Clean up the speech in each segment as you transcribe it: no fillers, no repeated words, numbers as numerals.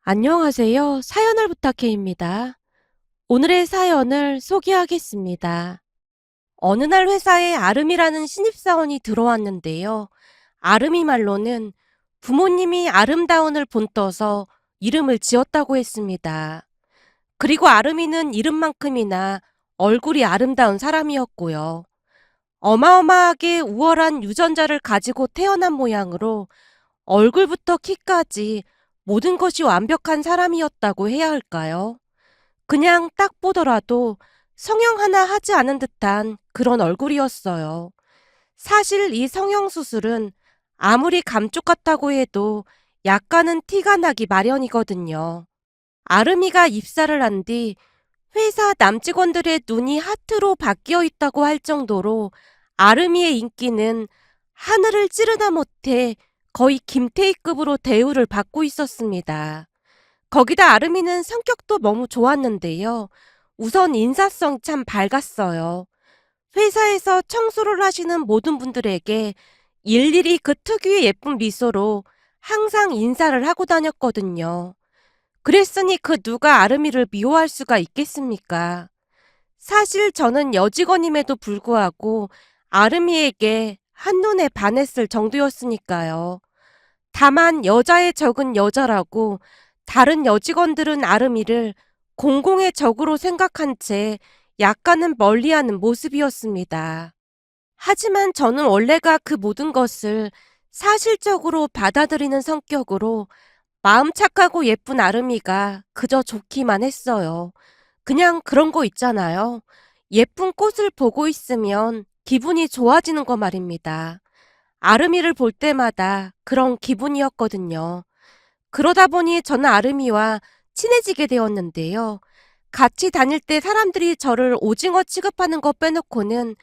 안녕하세요. 사연을 부탁해입니다. 오늘의 사연을 소개하겠습니다. 어느 날 회사에 아름이라는 신입사원이 들어왔는데요. 아름이 말로는 부모님이 아름다운을 본떠서 이름을 지었다고 했습니다. 그리고 아름이는 이름만큼이나 얼굴이 아름다운 사람이었고요. 어마어마하게 우월한 유전자를 가지고 태어난 모양으로 얼굴부터 키까지 모든 것이 완벽한 사람이었다고 해야 할까요? 그냥 딱 보더라도 성형 하나 하지 않은 듯한 그런 얼굴이었어요. 사실 이 성형 수술은 아무리 감쪽 같다고 해도 약간은 티가 나기 마련이거든요. 아름이가 입사를 한 뒤 회사 남직원들의 눈이 하트로 바뀌어 있다고 할 정도로 아름이의 인기는 하늘을 찌르다 못해 거의 김태희급으로 대우를 받고 있었습니다. 거기다 아름이는 성격도 너무 좋았는데요. 우선 인사성이 참 밝았어요. 회사에서 청소를 하시는 모든 분들에게 일일이 그 특유의 예쁜 미소로 항상 인사를 하고 다녔거든요. 그랬으니 그 누가 아름이를 미워할 수가 있겠습니까? 사실 저는 여직원임에도 불구하고 아름이에게 한눈에 반했을 정도였으니까요. 다만 여자의 적은 여자라고 다른 여직원들은 아름이를 공공의 적으로 생각한 채 약간은 멀리하는 모습이었습니다. 하지만 저는 원래가 그 모든 것을 사실적으로 받아들이는 성격으로 마음 착하고 예쁜 아름이가 그저 좋기만 했어요. 그냥 그런 거 있잖아요. 예쁜 꽃을 보고 있으면 기분이 좋아지는 거 말입니다. 아름이를 볼 때마다 그런 기분이었거든요. 그러다 보니 저는 아름이와 친해지게 되었는데요. 같이 다닐 때 사람들이 저를 오징어 취급하는 거 빼놓고는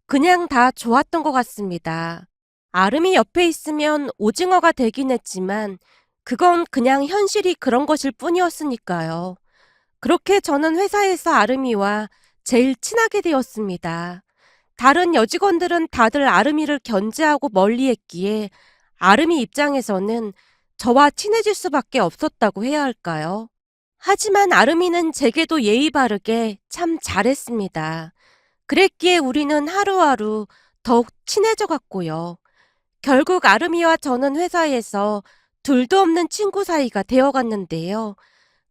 그냥 다 좋았던 것 같습니다. 아름이 옆에 있으면 오징어가 되긴 했지만 그건 그냥 현실이 그런 것일 뿐이었으니까요. 그렇게 저는 회사에서 아름이와 제일 친하게 되었습니다. 다른 여직원들은 다들 아름이를 견제하고 멀리했기에 아름이 입장에서는 저와 친해질 수밖에 없었다고 해야 할까요? 하지만 아름이는 제게도 예의 바르게 참 잘했습니다. 그랬기에 우리는 하루하루 더욱 친해져 갔고요. 결국 아름이와 저는 회사에서 둘도 없는 친구 사이가 되어갔는데요.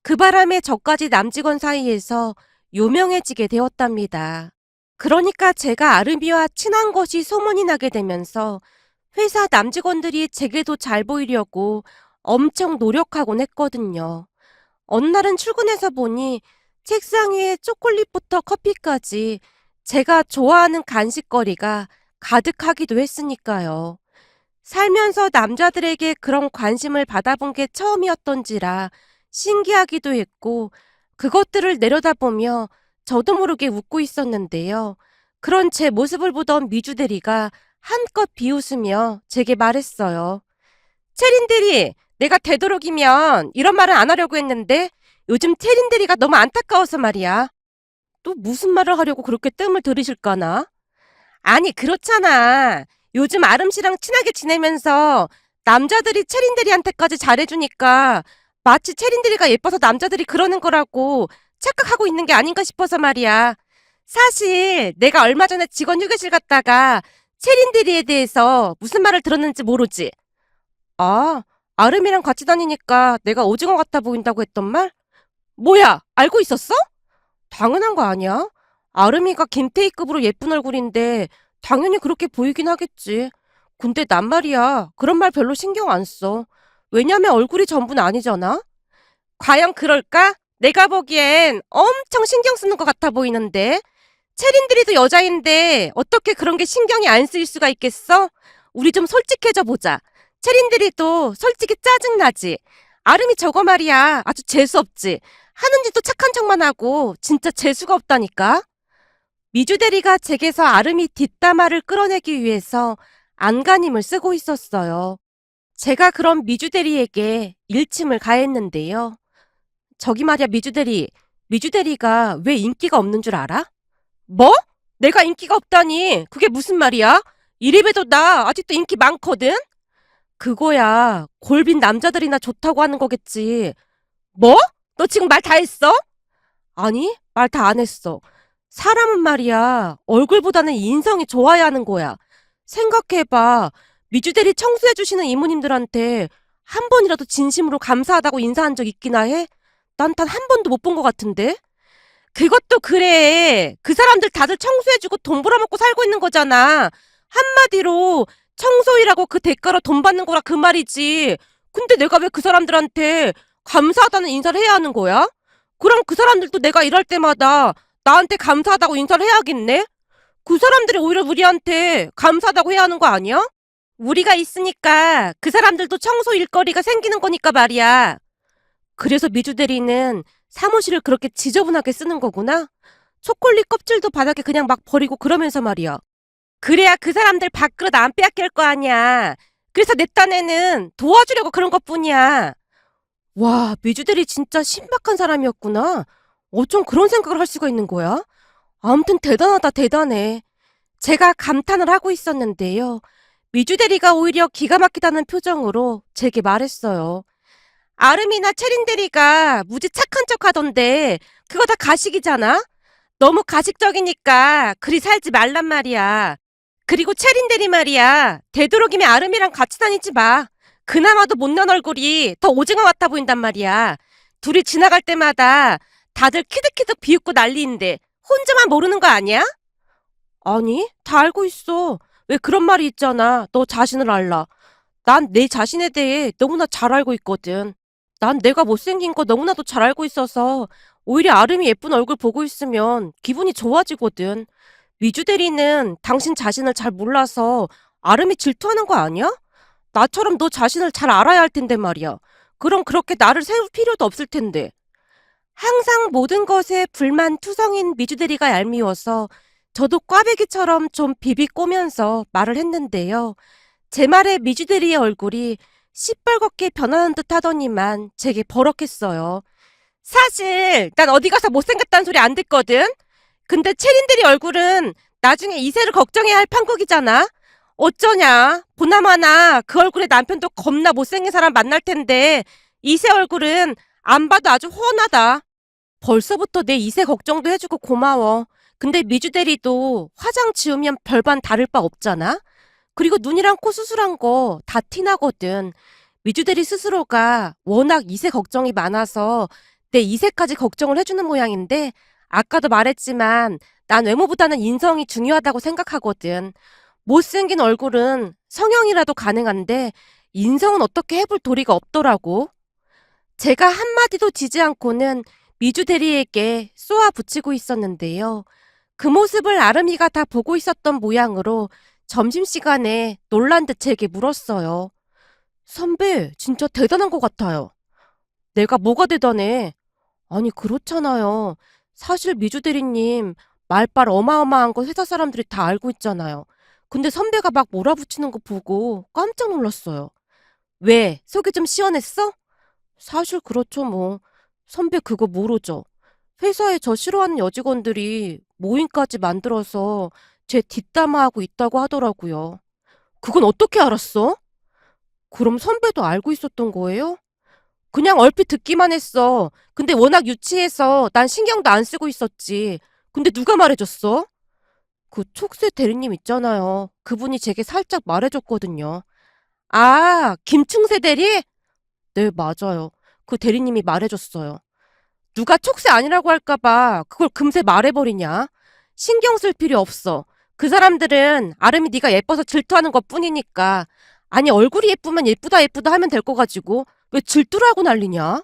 그 바람에 저까지 남직원 사이에서 유명해지게 되었답니다. 그러니까 제가 아름이와 친한 것이 소문이 나게 되면서 회사 남직원들이 제게도 잘 보이려고 엄청 노력하곤 했거든요. 어느 날은 출근해서 보니 책상 위에 초콜릿부터 커피까지 제가 좋아하는 간식거리가 가득하기도 했으니까요. 살면서 남자들에게 그런 관심을 받아본 게 처음이었던지라 신기하기도 했고 그것들을 내려다보며 저도 모르게 웃고 있었는데요. 그런 제 모습을 보던 미주 대리가 한껏 비웃으며 제게 말했어요. 채린 대리, 내가 되도록이면 이런 말은 안 하려고 했는데 요즘 채린 대리가 너무 안타까워서 말이야. 또 무슨 말을 하려고 그렇게 뜸을 들이실까나? 아니, 그렇잖아. 요즘 아름 씨랑 친하게 지내면서 남자들이 채린 대리한테까지 잘해주니까 마치 채린 대리가 예뻐서 남자들이 그러는 거라고 착각하고 있는 게 아닌가 싶어서 말이야. 사실 내가 얼마 전에 직원 휴게실 갔다가 채린 대리에 대해서 무슨 말을 들었는지 모르지? 아, 아름이랑 같이 다니니까 내가 오징어 같아 보인다고 했던 말? 뭐야, 알고 있었어? 당연한 거 아니야? 아름이가 김태희급으로 예쁜 얼굴인데 당연히 그렇게 보이긴 하겠지. 근데 난 말이야, 그런 말 별로 신경 안 써. 왜냐면 얼굴이 전부는 아니잖아? 과연 그럴까? 내가 보기엔 엄청 신경 쓰는 것 같아 보이는데. 체린들이도 여자인데 어떻게 그런 게 신경이 안 쓰일 수가 있겠어? 우리 좀 솔직해져 보자. 체린들이도 솔직히 짜증나지. 아름이 저거 말이야, 아주 재수없지. 하는 짓도 착한 척만 하고 진짜 재수가 없다니까. 미주 대리가 제게서 아름이 뒷담화를 끌어내기 위해서 안간힘을 쓰고 있었어요. 제가 그럼 미주 대리에게 일침을 가했는데요. 저기 말이야, 미주 대리. 미주 대리가 왜 인기가 없는 줄 알아? 뭐? 내가 인기가 없다니? 그게 무슨 말이야? 이래봬도 나 아직도 인기 많거든? 그거야, 골빈 남자들이나 좋다고 하는 거겠지. 뭐? 너 지금 말 다 했어? 아니, 말 다 안 했어. 사람은 말이야, 얼굴보다는 인성이 좋아야 하는 거야. 생각해봐. 미주대리 청소해주시는 이모님들한테 한 번이라도 진심으로 감사하다고 인사한 적 있기나 해? 난 단 한 번도 못 본 것 같은데? 그것도 그래. 그 사람들 다들 청소해주고 돈 벌어먹고 살고 있는 거잖아. 한마디로 청소일하고 그 대가로 돈 받는 거라 그 말이지. 근데 내가 왜 그 사람들한테 감사하다는 인사를 해야 하는 거야? 그럼 그 사람들도 내가 일할 때마다 나한테 감사하다고 인사를 해야겠네? 그 사람들이 오히려 우리한테 감사하다고 해야 하는 거 아니야? 우리가 있으니까 그 사람들도 청소 일거리가 생기는 거니까 말이야. 그래서 미주 대리는 사무실을 그렇게 지저분하게 쓰는 거구나? 초콜릿 껍질도 바닥에 그냥 막 버리고 그러면서 말이야. 그래야 그 사람들 밥그릇 안 빼앗길 거 아니야. 그래서 내 딴에는 도와주려고 그런 것뿐이야. 와, 미주 대리 진짜 신박한 사람이었구나. 어쩜 그런 생각을 할 수가 있는 거야? 아무튼 대단하다, 대단해. 제가 감탄을 하고 있었는데요. 미주 대리가 오히려 기가 막히다는 표정으로 제게 말했어요. 아름이나 채린 대리가 무지 착한 척 하던데 그거 다 가식이잖아? 너무 가식적이니까 그리 살지 말란 말이야. 그리고 채린 대리 말이야. 되도록이면 아름이랑 같이 다니지 마. 그나마도 못난 얼굴이 더 오징어 같아 보인단 말이야. 둘이 지나갈 때마다 다들 키득키득 비웃고 난리인데 혼자만 모르는 거 아니야? 아니, 다 알고 있어. 왜 그런 말이 있잖아. 너 자신을 알라. 난 내 자신에 대해 너무나 잘 알고 있거든. 난 내가 못생긴 거 너무나도 잘 알고 있어서 오히려 아름이 예쁜 얼굴 보고 있으면 기분이 좋아지거든. 미주 대리는 당신 자신을 잘 몰라서 아름이 질투하는 거 아니야? 나처럼 너 자신을 잘 알아야 할 텐데 말이야. 그럼 그렇게 나를 세울 필요도 없을 텐데. 항상 모든 것에 불만투성인 미주 대리가 얄미워서 저도 꽈배기처럼 좀 비비꼬면서 말을 했는데요. 제 말에 미주 대리의 얼굴이 시뻘겋게 변하는 듯 하더니만 제게 버럭했어요. 사실 난 어디 가서 못생겼다는 소리 안 듣거든. 근데 채린 대리 얼굴은 나중에 이세를 걱정해야 할 판국이잖아. 어쩌냐. 보나마나 그 얼굴에 남편도 겁나 못생긴 사람 만날 텐데 이세 얼굴은 안 봐도 아주 훤하다. 벌써부터 내 이세 걱정도 해주고 고마워. 근데 미주 대리도 화장 지우면 별반 다를 바 없잖아. 그리고 눈이랑 코 수술한 거 다 티나거든. 미주 대리 스스로가 워낙 이세 걱정이 많아서 내 이세까지 걱정을 해주는 모양인데 아까도 말했지만 난 외모보다는 인성이 중요하다고 생각하거든. 못생긴 얼굴은 성형이라도 가능한데 인성은 어떻게 해볼 도리가 없더라고. 제가 한마디도 지지 않고는 미주 대리에게 쏘아 붙이고 있었는데요. 그 모습을 아름이가 다 보고 있었던 모양으로 점심시간에 놀란 듯 제게 물었어요. 선배, 진짜 대단한 것 같아요. 내가 뭐가 대단해? 아니, 그렇잖아요. 사실 미주 대리님 말빨 어마어마한 거 회사 사람들이 다 알고 있잖아요. 근데 선배가 막 몰아붙이는 거 보고 깜짝 놀랐어요. 왜? 속이 좀 시원했어? 사실 그렇죠, 뭐. 선배 그거 모르죠. 회사에 저 싫어하는 여직원들이 모임까지 만들어서 제 뒷담화하고 있다고 하더라고요. 그건 어떻게 알았어? 그럼 선배도 알고 있었던 거예요? 그냥 얼핏 듣기만 했어. 근데 워낙 유치해서 난 신경도 안 쓰고 있었지. 근데 누가 말해줬어? 그 촉새 대리님 있잖아요. 그분이 제게 살짝 말해줬거든요. 아, 김충세 대리? 네, 맞아요. 그 대리님이 말해줬어요. 누가 촉새 아니라고 할까봐 그걸 금세 말해버리냐? 신경 쓸 필요 없어. 그 사람들은 아름이 네가 예뻐서 질투하는 것뿐이니까. 아니 얼굴이 예쁘면 예쁘다 예쁘다 하면 될 거 가지고 왜 질투를 하고 난리냐?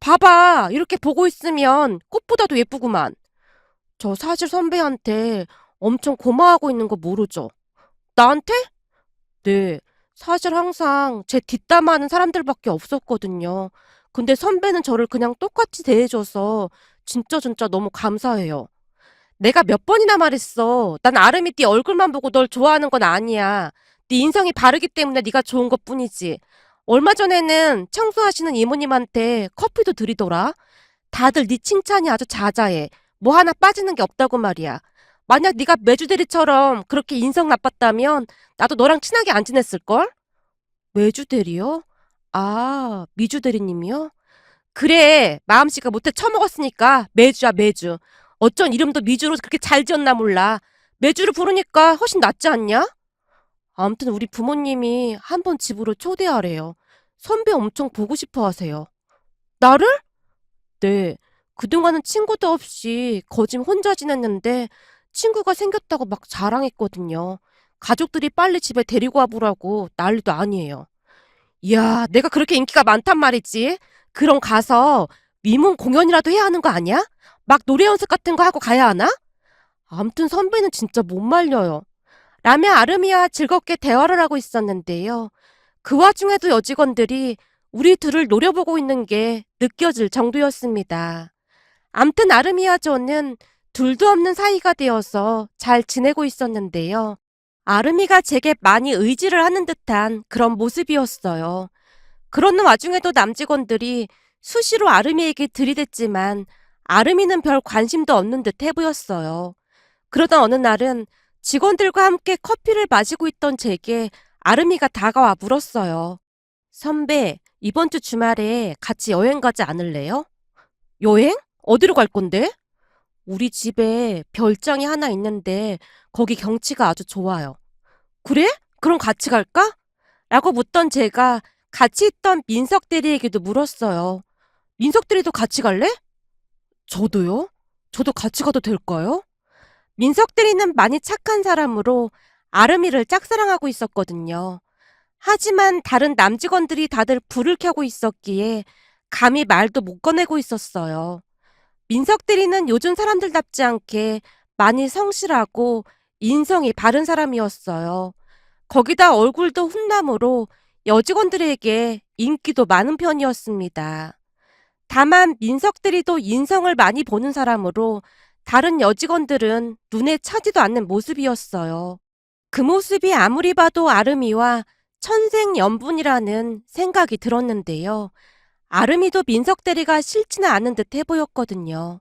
봐봐 이렇게 보고 있으면 꽃보다도 예쁘구만. 저 사실 선배한테 엄청 고마워하고 있는 거 모르죠? 나한테? 네. 사실 항상 제 뒷담화하는 사람들밖에 없었거든요. 근데 선배는 저를 그냥 똑같이 대해줘서 진짜 너무 감사해요. 내가 몇 번이나 말했어. 난 아름이 네 얼굴만 보고 널 좋아하는 건 아니야. 네 인성이 바르기 때문에 네가 좋은 것뿐이지. 얼마 전에는 청소하시는 이모님한테 커피도 드리더라. 다들 네 칭찬이 아주 자자해. 뭐 하나 빠지는 게 없다고 말이야. 만약 네가 매주대리처럼 그렇게 인성 나빴다면 나도 너랑 친하게 안 지냈을걸? 매주대리요? 아, 미주대리님이요? 그래, 마음씨가 못해 처먹었으니까 매주야, 매주. 어쩐 이름도 미주로 그렇게 잘 지었나 몰라. 매주를 부르니까 훨씬 낫지 않냐? 아무튼 우리 부모님이 한번 집으로 초대하래요. 선배 엄청 보고 싶어 하세요. 나를? 네. 그동안은 친구도 없이 거진 혼자 지냈는데 친구가 생겼다고 막 자랑했거든요. 가족들이 빨리 집에 데리고 와보라고 난리도 아니에요. 이야, 내가 그렇게 인기가 많단 말이지. 그럼 가서 미문 공연이라도 해야 하는 거 아니야? 막 노래 연습 같은 거 하고 가야 하나? 아무튼 선배는 진짜 못 말려요. 라며 아름이와 즐겁게 대화를 하고 있었는데요. 그 와중에도 여직원들이 우리 둘을 노려보고 있는 게 느껴질 정도였습니다. 암튼 아름이와 저는 둘도 없는 사이가 되어서 잘 지내고 있었는데요. 아름이가 제게 많이 의지를 하는 듯한 그런 모습이었어요. 그러는 와중에도 남직원들이 수시로 아름이에게 들이댔지만 아름이는 별 관심도 없는 듯 해 보였어요. 그러던 어느 날은 직원들과 함께 커피를 마시고 있던 제게 아름이가 다가와 물었어요. 선배, 이번 주 주말에 같이 여행 가지 않을래요? 여행? 어디로 갈 건데? 우리 집에 별장이 하나 있는데 거기 경치가 아주 좋아요. 그래? 그럼 같이 갈까? 라고 묻던 제가 같이 있던 민석 대리에게도 물었어요. 민석 대리도 같이 갈래? 저도요? 저도 같이 가도 될까요? 민석 대리는 많이 착한 사람으로 아름이를 짝사랑하고 있었거든요. 하지만 다른 남직원들이 다들 불을 켜고 있었기에 감히 말도 못 꺼내고 있었어요. 민석 대리는 요즘 사람들답지 않게 많이 성실하고 인성이 바른 사람이었어요. 거기다 얼굴도 훈남으로 여직원들에게 인기도 많은 편이었습니다. 다만 민석 대리도 인성을 많이 보는 사람으로 다른 여직원들은 눈에 차지도 않는 모습이었어요. 그 모습이 아무리 봐도 아름이와 천생연분이라는 생각이 들었는데요. 아름이도 민석 대리가 싫지는 않은 듯 해보였거든요.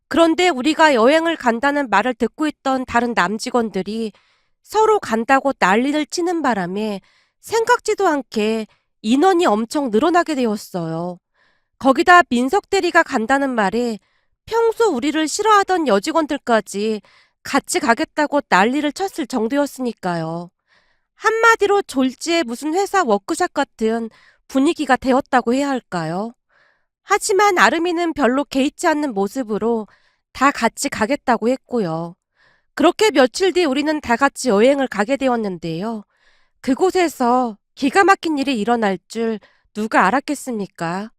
그런데 우리가 여행을 간다는 말을 듣고 있던 다른 남직원들이 서로 간다고 난리를 치는 바람에 생각지도 않게 인원이 엄청 늘어나게 되었어요. 거기다 민석 대리가 간다는 말에 평소 우리를 싫어하던 여직원들까지 같이 가겠다고 난리를 쳤을 정도였으니까요. 한마디로 졸지에 무슨 회사 워크숍 같은 분위기가 되었다고 해야 할까요? 하지만 아름이는 별로 개의치 않는 모습으로 다 같이 가겠다고 했고요. 그렇게 며칠 뒤 우리는 다 같이 여행을 가게 되었는데요. 그곳에서 기가 막힌 일이 일어날 줄 누가 알았겠습니까?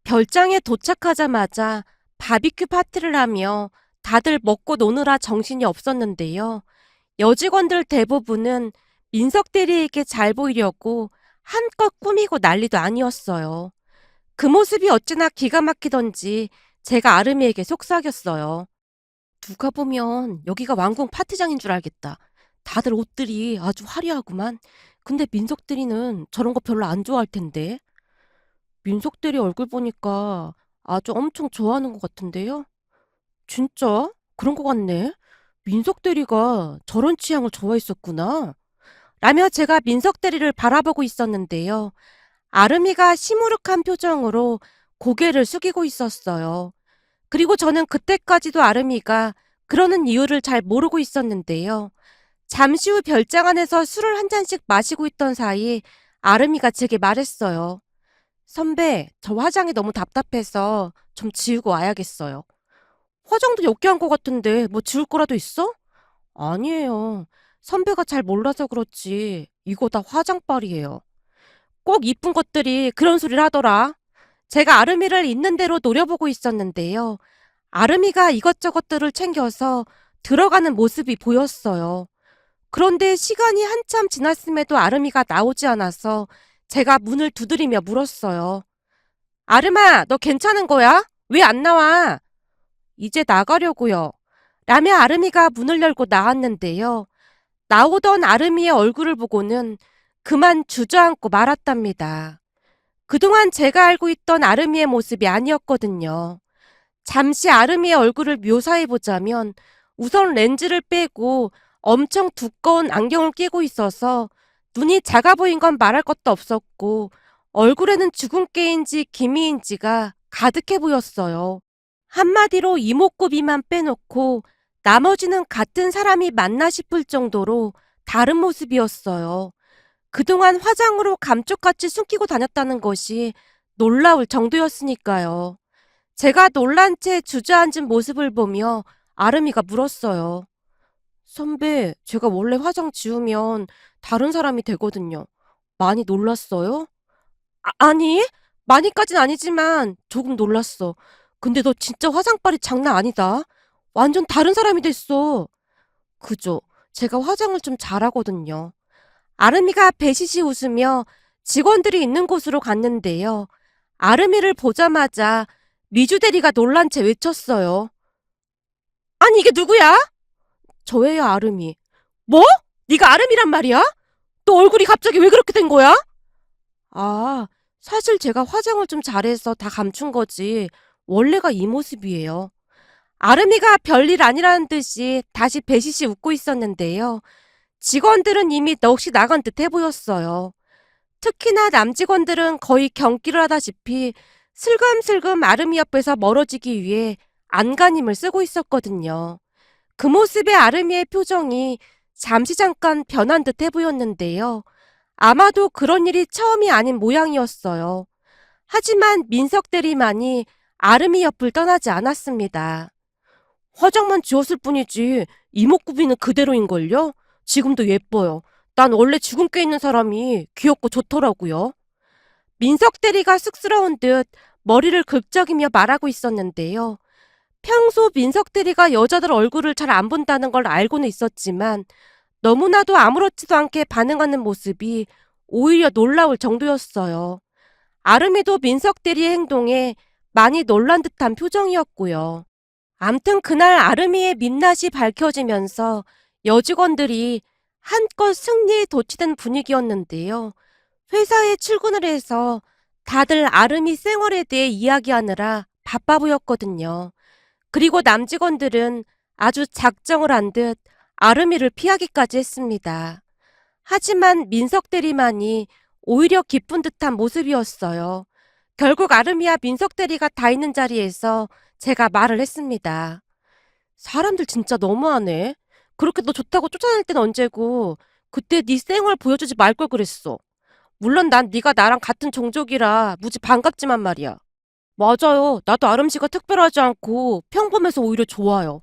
별장에 도착하자마자 바비큐 파티를 하며 다들 먹고 노느라 정신이 없었는데요. 여직원들 대부분은 민석 대리에게 잘 보이려고 한껏 꾸미고 난리도 아니었어요. 그 모습이 어찌나 기가 막히던지 제가 아름이에게 속삭였어요. 누가 보면 여기가 왕궁 파티장인 줄 알겠다. 다들 옷들이 아주 화려하구만. 근데 민석 대리는 저런 거 별로 안 좋아할 텐데. 민석 대리 얼굴 보니까 아주 엄청 좋아하는 것 같은데요? 진짜? 그런 것 같네. 민석 대리가 저런 취향을 좋아했었구나. 라며 제가 민석 대리를 바라보고 있었는데요. 아름이가 시무룩한 표정으로 고개를 숙이고 있었어요. 그리고 저는 그때까지도 아름이가 그러는 이유를 잘 모르고 있었는데요. 잠시 후 별장 안에서 술을 한 잔씩 마시고 있던 사이 아름이가 제게 말했어요. 선배, 저 화장이 너무 답답해서 좀 지우고 와야겠어요. 화장도 옅게 한 것 같은데 뭐 지울 거라도 있어? 아니에요. 선배가 잘 몰라서 그렇지. 이거 다 화장빨이에요. 꼭 이쁜 것들이 그런 소리를 하더라. 제가 아름이를 있는 대로 노려보고 있었는데요. 아름이가 이것저것들을 챙겨서 들어가는 모습이 보였어요. 그런데 시간이 한참 지났음에도 아름이가 나오지 않아서 제가 문을 두드리며 물었어요. 아름아, 너 괜찮은 거야? 왜 안 나와? 이제 나가려고요. 라며 아름이가 문을 열고 나왔는데요. 나오던 아름이의 얼굴을 보고는 그만 주저앉고 말았답니다. 그동안 제가 알고 있던 아름이의 모습이 아니었거든요. 잠시 아름이의 얼굴을 묘사해보자면 우선 렌즈를 빼고 엄청 두꺼운 안경을 끼고 있어서 눈이 작아 보인 건 말할 것도 없었고 얼굴에는 주근깨인지 기미인지가 가득해 보였어요. 한마디로 이목구비만 빼놓고 나머지는 같은 사람이 맞나 싶을 정도로 다른 모습이었어요. 그동안 화장으로 감쪽같이 숨기고 다녔다는 것이 놀라울 정도였으니까요. 제가 놀란 채 주저앉은 모습을 보며 아름이가 물었어요. 선배, 제가 원래 화장 지우면 다른 사람이 되거든요. 많이 놀랐어요? 아니, 많이까진 아니지만 조금 놀랐어. 근데 너 진짜 화장빨이 장난 아니다. 완전 다른 사람이 됐어. 그죠? 제가 화장을 좀 잘하거든요. 아름이가 배시시 웃으며 직원들이 있는 곳으로 갔는데요. 아름이를 보자마자 미주 대리가 놀란 채 외쳤어요. 아니 이게 누구야? 저예요, 아름이. 뭐? 네가 아름이란 말이야? 너 얼굴이 갑자기 왜 그렇게 된 거야? 아, 사실 제가 화장을 좀 잘해서 다 감춘 거지. 원래가 이 모습이에요. 아름이가 별일 아니라는 듯이 다시 배시시 웃고 있었는데요. 직원들은 이미 넋이 나간 듯해 보였어요. 특히나 남직원들은 거의 경기를 하다시피 슬금슬금 아름이 옆에서 멀어지기 위해 안간힘을 쓰고 있었거든요. 그 모습의 아름이의 표정이 잠시 잠깐 변한 듯해 보였는데요. 아마도 그런 일이 처음이 아닌 모양이었어요. 하지만 민석 대리만이 아름이 옆을 떠나지 않았습니다. 화장만 지웠을 뿐이지 이목구비는 그대로인걸요? 지금도 예뻐요. 난 원래 주근깨 있는 사람이 귀엽고 좋더라고요. 민석 대리가 쑥스러운 듯 머리를 긁적이며 말하고 있었는데요. 평소 민석 대리가 여자들 얼굴을 잘 안 본다는 걸 알고는 있었지만 너무나도 아무렇지도 않게 반응하는 모습이 오히려 놀라울 정도였어요. 아름이도 민석 대리의 행동에 많이 놀란 듯한 표정이었고요. 암튼 그날 아름이의 민낯이 밝혀지면서 여직원들이 한껏 승리에 도취된 분위기였는데요. 회사에 출근을 해서 다들 아름이 생활에 대해 이야기하느라 바빠 보였거든요. 그리고 남직원들은 아주 작정을 한 듯 아름이를 피하기까지 했습니다. 하지만 민석 대리만이 오히려 기쁜 듯한 모습이었어요. 결국 아름이와 민석 대리가 다 있는 자리에서 제가 말을 했습니다. 사람들 진짜 너무하네. 그렇게 너 좋다고 쫓아낼 땐 언제고 그때 네 생얼 보여주지 말 걸 그랬어. 물론 난 네가 나랑 같은 종족이라 무지 반갑지만 말이야. 맞아요. 나도 아름 씨가 특별하지 않고 평범해서 오히려 좋아요.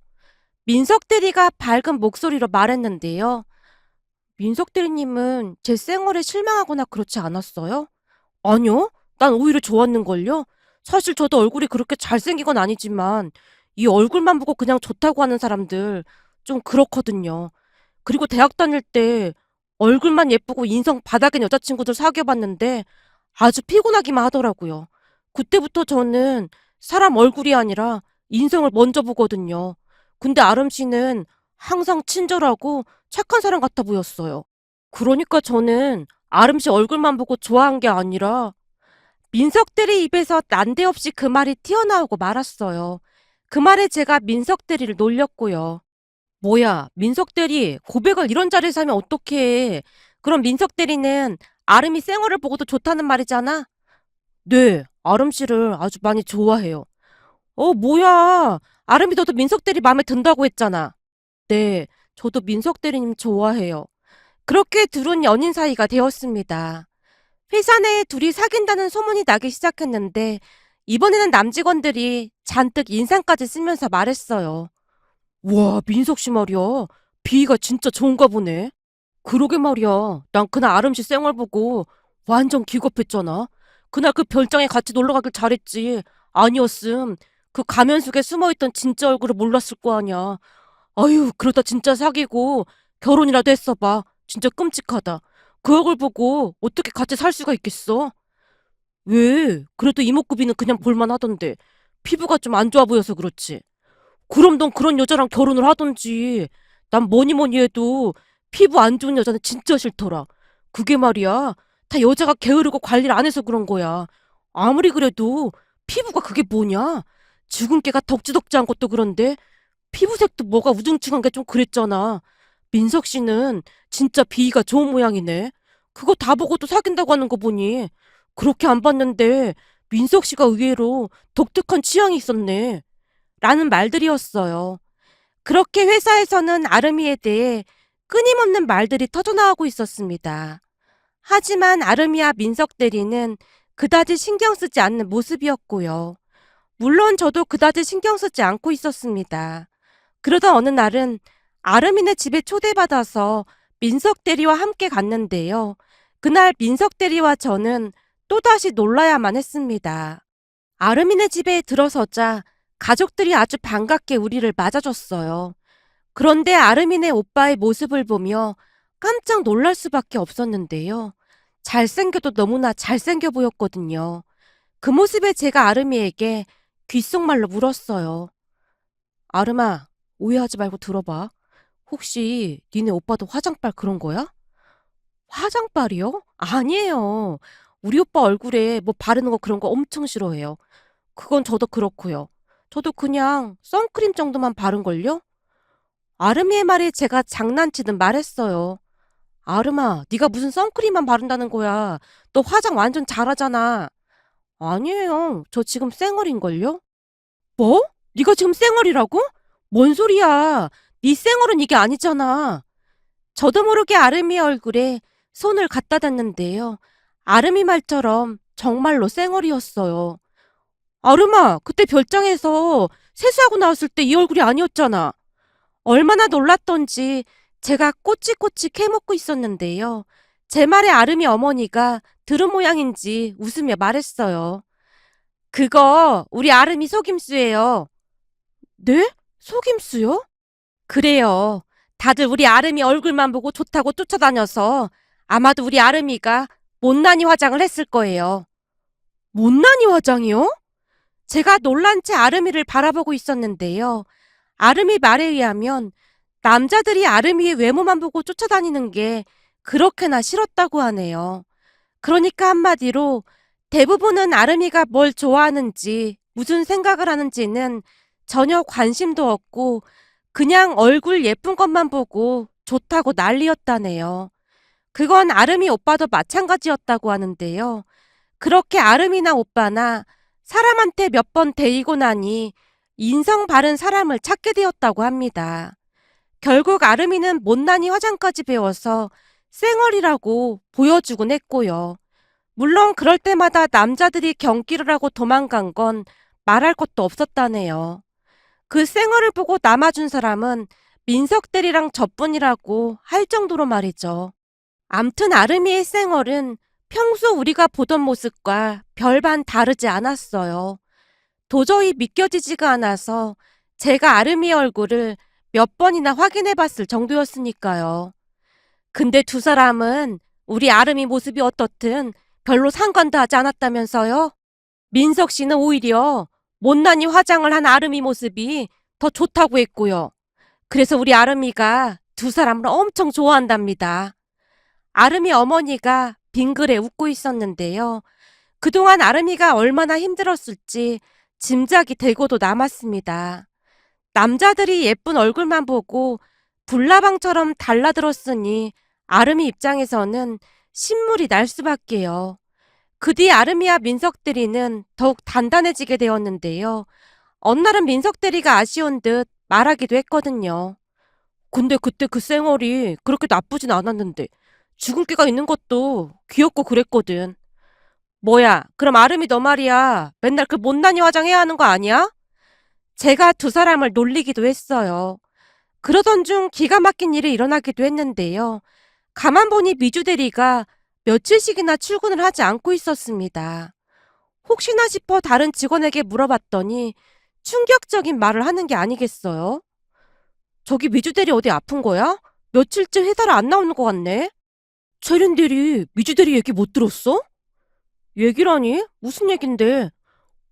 민석 대리가 밝은 목소리로 말했는데요. 민석 대리님은 제 생얼에 실망하거나 그렇지 않았어요? 아니요. 난 오히려 좋았는걸요. 사실 저도 얼굴이 그렇게 잘생긴 건 아니지만 이 얼굴만 보고 그냥 좋다고 하는 사람들 좀 그렇거든요. 그리고 대학 다닐 때 얼굴만 예쁘고 인성 바닥인 여자친구들 사귀어봤는데 아주 피곤하기만 하더라고요. 그때부터 저는 사람 얼굴이 아니라 인성을 먼저 보거든요. 근데 아름 씨는 항상 친절하고 착한 사람 같아 보였어요. 그러니까 저는 아름 씨 얼굴만 보고 좋아한 게 아니라 민석 대리 입에서 난데없이 그 말이 튀어나오고 말았어요. 그 말에 제가 민석 대리를 놀렸고요. 뭐야, 민석 대리, 고백을 이런 자리에서 하면 어떡해. 그럼 민석 대리는 아름이 생얼을 보고도 좋다는 말이잖아? 네, 아름 씨를 아주 많이 좋아해요. 뭐야. 아름이 너도 민석 대리 마음에 든다고 했잖아. 네, 저도 민석 대리님 좋아해요. 그렇게 둘은 연인 사이가 되었습니다. 회사 내에 둘이 사귄다는 소문이 나기 시작했는데 이번에는 남직원들이 잔뜩 인상까지 쓰면서 말했어요. 와, 민석 씨 말이야. 비위가 진짜 좋은가 보네. 그러게 말이야. 난 그날 아름 씨 쌩얼 보고 완전 기겁했잖아. 그날 그 별장에 같이 놀러 가길 잘했지. 아니었음. 그 가면 속에 숨어있던 진짜 얼굴을 몰랐을 거 아니야. 아유, 그러다 진짜 사귀고 결혼이라도 했어봐. 진짜 끔찍하다. 그 얼굴 보고 어떻게 같이 살 수가 있겠어? 왜? 그래도 이목구비는 그냥 볼만하던데. 피부가 좀 안 좋아 보여서 그렇지. 그럼 넌 그런 여자랑 결혼을 하던지. 난 뭐니 뭐니 해도 피부 안 좋은 여자는 진짜 싫더라. 그게 말이야. 다 여자가 게으르고 관리를 안 해서 그런 거야. 아무리 그래도 피부가 그게 뭐냐? 죽은 깨가 덕지덕지 않은 것도 그런데 피부색도 뭐가 우중충한 게 좀 그랬잖아. 민석 씨는 진짜 비위가 좋은 모양이네. 그거 다 보고도 사귄다고 하는 거 보니 그렇게 안 봤는데 민석 씨가 의외로 독특한 취향이 있었네. 라는 말들이었어요. 그렇게 회사에서는 아름이에 대해 끊임없는 말들이 터져나오고 있었습니다. 하지만 아름이와 민석 대리는 그다지 신경 쓰지 않는 모습이었고요. 물론 저도 그다지 신경 쓰지 않고 있었습니다. 그러던 어느 날은 아름이네 집에 초대받아서 민석 대리와 함께 갔는데요. 그날 민석 대리와 저는 또다시 놀라야만 했습니다. 아름이네 집에 들어서자 가족들이 아주 반갑게 우리를 맞아줬어요. 그런데 아름이네 오빠의 모습을 보며 깜짝 놀랄 수밖에 없었는데요. 잘생겨도 너무나 잘생겨 보였거든요. 그 모습에 제가 아름이에게 귓속말로 물었어요. 아름아, 오해하지 말고 들어봐. 혹시 니네 오빠도 화장빨 그런 거야? 화장빨이요? 아니에요. 우리 오빠 얼굴에 뭐 바르는 거 그런 거 엄청 싫어해요. 그건 저도 그렇고요. 저도 그냥 선크림 정도만 바른걸요? 아름이의 말에 제가 장난치듯 말했어요. 아름아, 네가 무슨 선크림만 바른다는 거야. 너 화장 완전 잘하잖아. 아니에요. 저 지금 쌩얼인걸요? 뭐? 네가 지금 쌩얼이라고? 뭔 소리야. 네 쌩얼은 이게 아니잖아. 저도 모르게 아름이의 얼굴에 손을 갖다 댔는데요. 아름이 말처럼 정말로 쌩얼이었어요. 아름아, 그때 별장에서 세수하고 나왔을 때 이 얼굴이 아니었잖아. 얼마나 놀랐던지 제가 꼬치꼬치 캐먹고 있었는데요. 제 말에 아름이 어머니가 들은 모양인지 웃으며 말했어요. 그거 우리 아름이 속임수예요. 네? 속임수요? 그래요. 다들 우리 아름이 얼굴만 보고 좋다고 쫓아다녀서 아마도 우리 아름이가 못난이 화장을 했을 거예요. 못난이 화장이요? 제가 놀란 채 아름이를 바라보고 있었는데요. 아름이 말에 의하면 남자들이 아름이의 외모만 보고 쫓아다니는 게 그렇게나 싫었다고 하네요. 그러니까 한마디로 대부분은 아름이가 뭘 좋아하는지 무슨 생각을 하는지는 전혀 관심도 없고 그냥 얼굴 예쁜 것만 보고 좋다고 난리였다네요. 그건 아름이 오빠도 마찬가지였다고 하는데요. 그렇게 아름이나 오빠나 사람한테 몇 번 데이고 나니 인성 바른 사람을 찾게 되었다고 합니다. 결국 아름이는 못난이 화장까지 배워서 쌩얼이라고 보여주곤 했고요. 물론 그럴 때마다 남자들이 경기를 하고 도망간 건 말할 것도 없었다네요. 그 쌩얼을 보고 남아준 사람은 민석 대리랑 저뿐이라고 할 정도로 말이죠. 암튼 아름이의 쌩얼은 평소 우리가 보던 모습과 별반 다르지 않았어요. 도저히 믿겨지지가 않아서 제가 아름이의 얼굴을 몇 번이나 확인해 봤을 정도였으니까요. 근데 두 사람은 우리 아름이 모습이 어떻든 별로 상관도 하지 않았다면서요? 민석 씨는 오히려 못난이 화장을 한 아름이 모습이 더 좋다고 했고요. 그래서 우리 아름이가 두 사람을 엄청 좋아한답니다. 아름이 어머니가 빙그레 웃고 있었는데요. 그동안 아름이가 얼마나 힘들었을지 짐작이 되고도 남았습니다. 남자들이 예쁜 얼굴만 보고 불나방처럼 달라들었으니 아름이 입장에서는 신물이 날 수밖에요. 그 뒤 아름이와 민석 대리는 더욱 단단해지게 되었는데요. 어느 날은 민석 대리가 아쉬운 듯 말하기도 했거든요. 근데 그때 그 쌩얼이 그렇게 나쁘진 않았는데 주근깨가 있는 것도 귀엽고 그랬거든. 뭐야, 그럼 아름이 너 말이야. 맨날 그 못난이 화장해야 하는 거 아니야? 제가 두 사람을 놀리기도 했어요. 그러던 중 기가 막힌 일이 일어나기도 했는데요. 가만 보니 미주 대리가 며칠씩이나 출근을 하지 않고 있었습니다. 혹시나 싶어 다른 직원에게 물어봤더니 충격적인 말을 하는 게 아니겠어요? 저기 미주 대리 어디 아픈 거야? 며칠째 회사를 안 나오는 것 같네. 최린 대리, 미주 대리 얘기 못 들었어? 얘기라니? 무슨 얘긴데?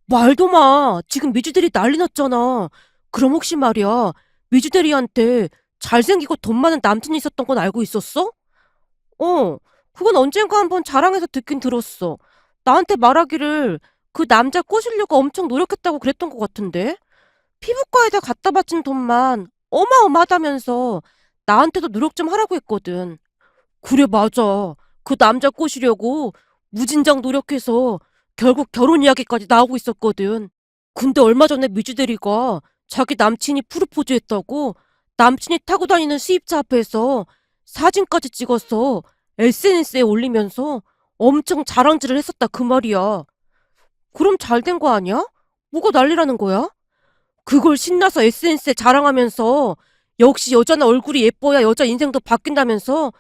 말도 마. 지금 미주 대리 난리 났잖아. 그럼 혹시 말이야, 미주 대리한테 잘생기고 돈 많은 남친이 있었던 건 알고 있었어? 어, 그건 언젠가 한번 자랑해서 듣긴 들었어. 나한테 말하기를 그 남자 꼬시려고 엄청 노력했다고 그랬던 것 같은데? 피부과에다 갖다 바친 돈만 어마어마하다면서 나한테도 노력 좀 하라고 했거든. 그래, 맞아. 그 남자 꼬시려고 무진장 노력해서 결국 결혼 이야기까지 나오고 있었거든. 근데 얼마 전에 미주 대리가 자기 남친이 프로포즈 했다고 남친이 타고 다니는 수입차 앞에서 사진까지 찍어서 SNS에 올리면서 엄청 자랑질을 했었다 그 말이야. 그럼 잘 된 거 아니야? 뭐가 난리라는 거야? 그걸 신나서 SNS에 자랑하면서 역시 여자는 얼굴이 예뻐야 여자 인생도 바뀐다면서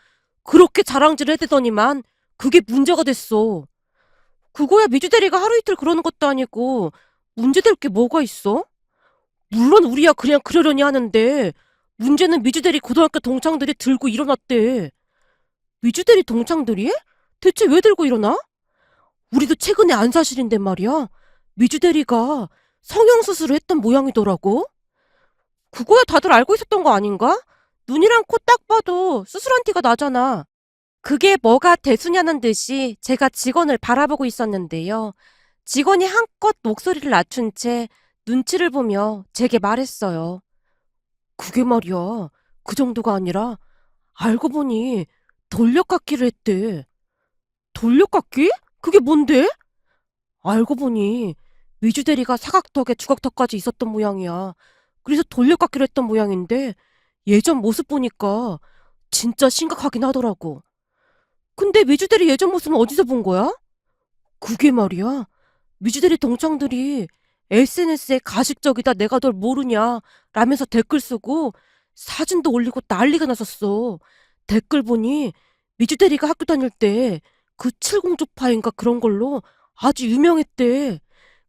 그렇게 자랑질을 해대더니만 그게 문제가 됐어. 그거야 미주 대리가 하루 이틀 그러는 것도 아니고 문제될 게 뭐가 있어? 물론 우리야 그냥 그러려니 하는데 문제는 미주 대리 고등학교 동창들이 들고 일어났대. 미주 대리 동창들이? 대체 왜 들고 일어나? 우리도 최근에 안 사실인데 말이야. 미주 대리가 성형수술을 했던 모양이더라고. 그거야 다들 알고 있었던 거 아닌가? 눈이랑 코 딱 봐도 수술한 티가 나잖아. 그게 뭐가 대수냐는 듯이 제가 직원을 바라보고 있었는데요. 직원이 한껏 목소리를 낮춘 채 눈치를 보며 제게 말했어요. 그게 말이야. 그 정도가 아니라 알고 보니 돌려깎기를 했대. 돌려깎기? 그게 뭔데? 알고 보니 미주 대리가 사각턱에 주걱턱까지 있었던 모양이야. 그래서 돌려깎기를 했던 모양인데 예전 모습 보니까 진짜 심각하긴 하더라고. 근데 미주 대리 예전 모습은 어디서 본 거야? 그게 말이야. 미주 대리 동창들이 SNS에 가식적이다 내가 널 모르냐 라면서 댓글 쓰고 사진도 올리고 난리가 났었어. 댓글 보니 미주 대리가 학교 다닐 때 그 칠공주파인가 그런 걸로 아주 유명했대.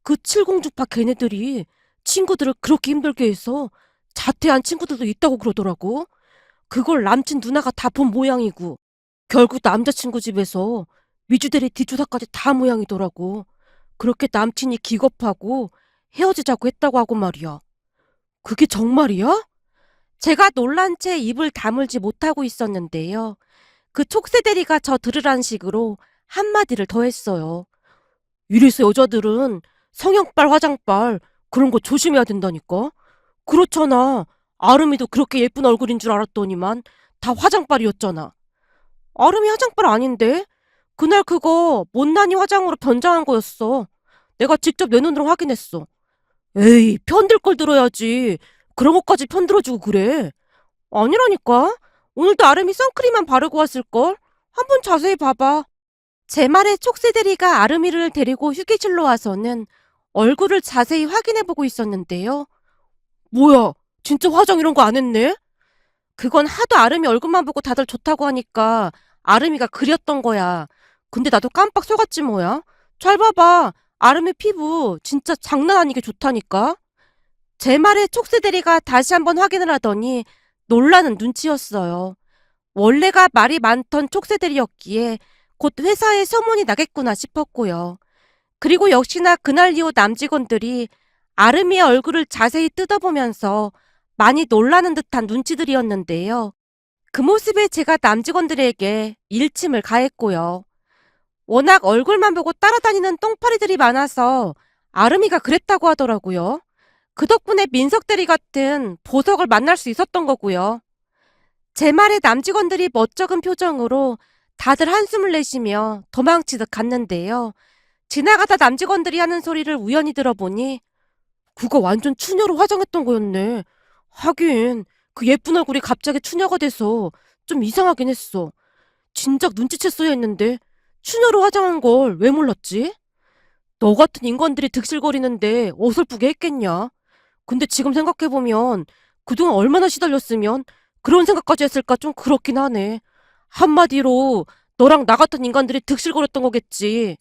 그 칠공주파 걔네들이 친구들을 그렇게 힘들게 해서 자퇴한 친구들도 있다고 그러더라고. 그걸 남친 누나가 다 본 모양이고 결국 남자친구 집에서 미주대리 뒷조사까지 다 모양이더라고. 그렇게 남친이 기겁하고 헤어지자고 했다고 하고 말이야. 그게 정말이야? 제가 놀란 채 입을 다물지 못하고 있었는데요. 그 촉새대리가 저 들으란 식으로 한마디를 더 했어요. 이래서 여자들은 성형빨, 화장빨 그런 거 조심해야 된다니까. 그렇잖아. 아름이도 그렇게 예쁜 얼굴인 줄 알았더니만 다 화장빨이었잖아. 아름이 화장빨 아닌데? 그날 그거 못난이 화장으로 변장한 거였어. 내가 직접 내 눈으로 확인했어. 에이, 편들 걸 들어야지. 그런 것까지 편들어주고 그래. 아니라니까. 오늘도 아름이 선크림만 바르고 왔을걸? 한번 자세히 봐봐. 제 말에 촉새대리가 아름이를 데리고 휴게실로 와서는 얼굴을 자세히 확인해보고 있었는데요. 뭐야, 진짜 화장 이런 거 안 했네? 그건 하도 아름이 얼굴만 보고 다들 좋다고 하니까 아름이가 그렸던 거야. 근데 나도 깜빡 속았지 뭐야. 잘 봐봐. 아름이 피부 진짜 장난 아니게 좋다니까. 제 말에 촉새대리가 다시 한번 확인을 하더니 놀라는 눈치였어요. 원래가 말이 많던 촉새대리였기에 곧 회사에 소문이 나겠구나 싶었고요. 그리고 역시나 그날 이후 남직원들이 아름이의 얼굴을 자세히 뜯어보면서 많이 놀라는 듯한 눈치들이었는데요. 그 모습에 제가 남직원들에게 일침을 가했고요. 워낙 얼굴만 보고 따라다니는 똥파리들이 많아서 아름이가 그랬다고 하더라고요. 그 덕분에 민석대리 같은 보석을 만날 수 있었던 거고요. 제 말에 남직원들이 멋쩍은 표정으로 다들 한숨을 내쉬며 도망치듯 갔는데요. 지나가다 남직원들이 하는 소리를 우연히 들어보니 그거 완전 추녀로 화장했던 거였네. 하긴 그 예쁜 얼굴이 갑자기 추녀가 돼서 좀 이상하긴 했어. 진작 눈치챘어야 했는데 추녀로 화장한 걸 왜 몰랐지? 너 같은 인간들이 득실거리는데 어설프게 했겠냐? 근데 지금 생각해보면 그동안 얼마나 시달렸으면 그런 생각까지 했을까 좀 그렇긴 하네. 한마디로 너랑 나 같은 인간들이 득실거렸던 거겠지.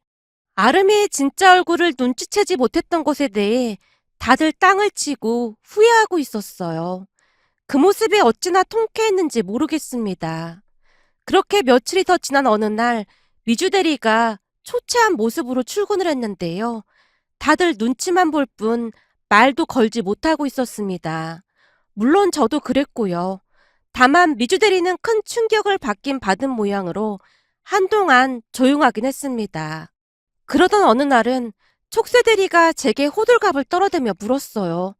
아름이의 진짜 얼굴을 눈치채지 못했던 것에 대해 다들 땅을 치고 후회하고 있었어요. 그 모습이 어찌나 통쾌했는지 모르겠습니다. 그렇게 며칠이 더 지난 어느 날 미주 대리가 초췌한 모습으로 출근을 했는데요. 다들 눈치만 볼 뿐 말도 걸지 못하고 있었습니다. 물론 저도 그랬고요. 다만 미주 대리는 큰 충격을 받은 모양으로 한동안 조용하긴 했습니다. 그러던 어느 날은 촉새 대리가 제게 호들갑을 떨어대며 물었어요.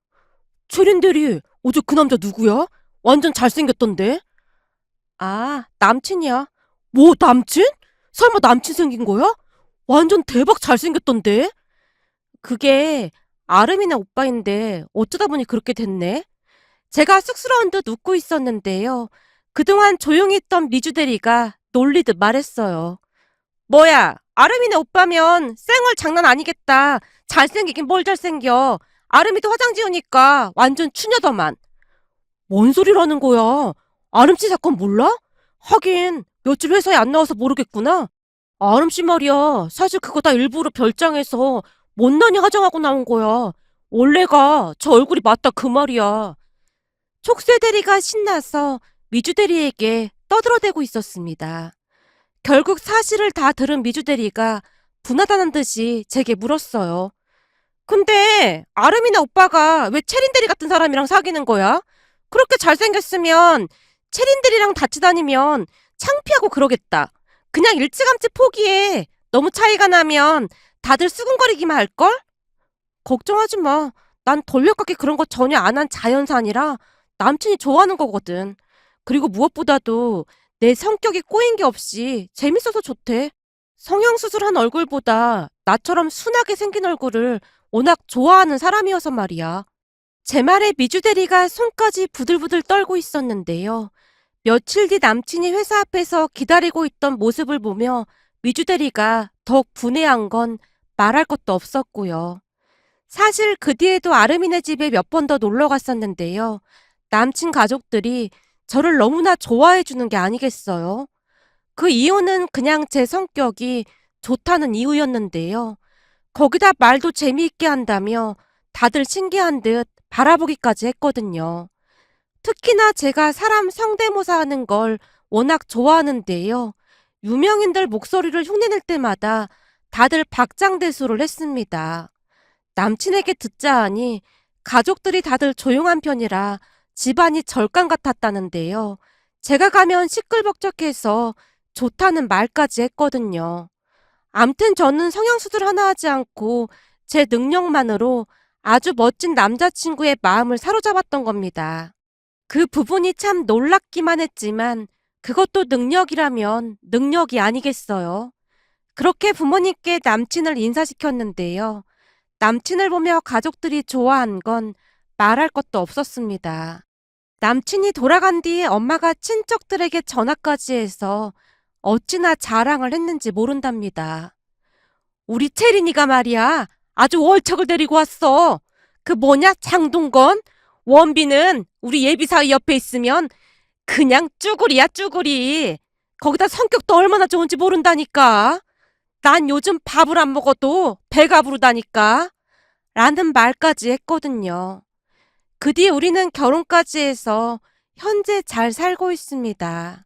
최린 대리, 어제 그 남자 누구야? 완전 잘생겼던데? 아, 남친이야. 뭐 남친? 설마 남친 생긴 거야? 완전 대박 잘생겼던데? 그게 아름이네 오빠인데 어쩌다 보니 그렇게 됐네? 제가 쑥스러운 듯 웃고 있었는데요. 그동안 조용히 있던 미주 대리가 놀리듯 말했어요. 뭐야, 아름이네 오빠면 쌩얼 장난 아니겠다. 잘생기긴 뭘 잘생겨. 아름이도 화장 지우니까 완전 추녀더만. 뭔 소리라는 거야? 아름씨 사건 몰라? 하긴 며칠 회사에 안 나와서 모르겠구나. 아름씨 말이야. 사실 그거 다 일부러 별장에서 못난이 화장하고 나온 거야. 원래가 저 얼굴이 맞다 그 말이야. 촉새 대리가 신나서 미주 대리에게 떠들어대고 있었습니다. 결국 사실을 다 들은 미주 대리가 분하다는 듯이 제게 물었어요. 근데 아름이네 오빠가 왜 체린 대리 같은 사람이랑 사귀는 거야? 그렇게 잘생겼으면 체린 대리랑 같이 다니면 창피하고 그러겠다. 그냥 일찌감치 포기해. 너무 차이가 나면 다들 수근거리기만 할걸? 걱정하지 마. 난 돌려깎기 그런 거 전혀 안 한 자연산이라 남친이 좋아하는 거거든. 그리고 무엇보다도 내 성격이 꼬인 게 없이 재밌어서 좋대. 성형수술한 얼굴보다 나처럼 순하게 생긴 얼굴을 워낙 좋아하는 사람이어서 말이야. 제 말에 미주 대리가 손까지 부들부들 떨고 있었는데요. 며칠 뒤 남친이 회사 앞에서 기다리고 있던 모습을 보며 미주 대리가 더욱 분해한 건 말할 것도 없었고요. 사실 그 뒤에도 아르미네 집에 몇 번 더 놀러 갔었는데요. 남친 가족들이 저를 너무나 좋아해 주는 게 아니겠어요. 그 이유는 그냥 제 성격이 좋다는 이유였는데요. 거기다 말도 재미있게 한다며 다들 신기한 듯 바라보기까지 했거든요. 특히나 제가 사람 성대모사 하는 걸 워낙 좋아하는데요. 유명인들 목소리를 흉내낼 때마다 다들 박장대소를 했습니다. 남친에게 듣자 하니 가족들이 다들 조용한 편이라 집안이 절간 같았다는데요. 제가 가면 시끌벅적해서 좋다는 말까지 했거든요. 암튼 저는 성형수술 하나 하지 않고 제 능력만으로 아주 멋진 남자친구의 마음을 사로잡았던 겁니다. 그 부분이 참 놀랍기만 했지만 그것도 능력이라면 능력이 아니겠어요. 그렇게 부모님께 남친을 인사시켰는데요. 남친을 보며 가족들이 좋아한 건 말할 것도 없었습니다. 남친이 돌아간 뒤에 엄마가 친척들에게 전화까지 해서 어찌나 자랑을 했는지 모른답니다. 우리 채린이가 말이야. 아주 월척을 데리고 왔어. 그 뭐냐 장동건? 원빈은 우리 예비사위 옆에 있으면 그냥 쭈구리야 쭈구리. 거기다 성격도 얼마나 좋은지 모른다니까. 난 요즘 밥을 안 먹어도 배가 부르다니까. 라는 말까지 했거든요. 그 뒤에 우리는 결혼까지 해서 현재 잘 살고 있습니다.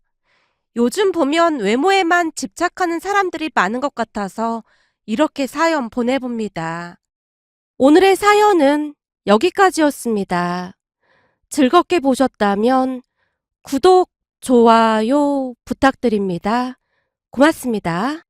요즘 보면 외모에만 집착하는 사람들이 많은 것 같아서 이렇게 사연 보내봅니다. 오늘의 사연은 여기까지였습니다. 즐겁게 보셨다면 구독, 좋아요 부탁드립니다. 고맙습니다.